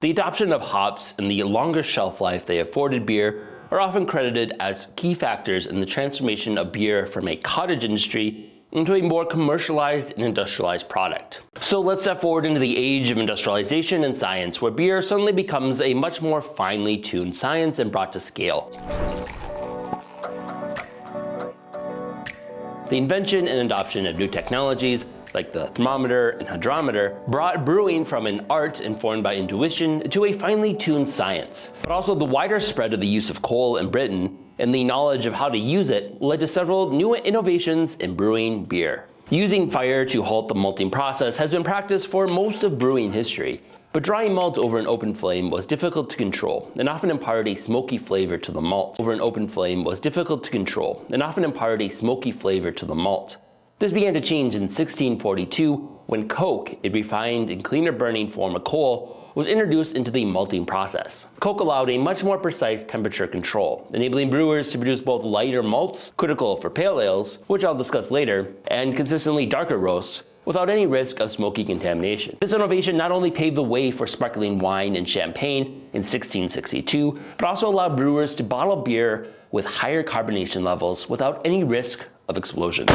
The adoption of hops and the longer shelf life they afforded beer are often credited as key factors in the transformation of beer from a cottage industry into a more commercialized and industrialized product. So let's step forward into the age of industrialization and science, where beer suddenly becomes a much more finely tuned science and brought to scale. The invention and adoption of new technologies like the thermometer and hydrometer brought brewing from an art informed by intuition to a finely tuned science. But also the wider spread of the use of coal in Britain and the knowledge of how to use it led to several new innovations in brewing beer. Using fire to halt the malting process has been practiced for most of brewing history, but drying malt over an open flame was difficult to control and often imparted a smoky flavor to the malt. This began to change in 1642 when coke, a refined and cleaner burning form of coal, was introduced into the malting process. Coke allowed a much more precise temperature control, enabling brewers to produce both lighter malts, critical for pale ales, which I'll discuss later, and consistently darker roasts, without any risk of smoky contamination. This innovation not only paved the way for sparkling wine and champagne in 1662, but also allowed brewers to bottle beer with higher carbonation levels without any risk of explosion.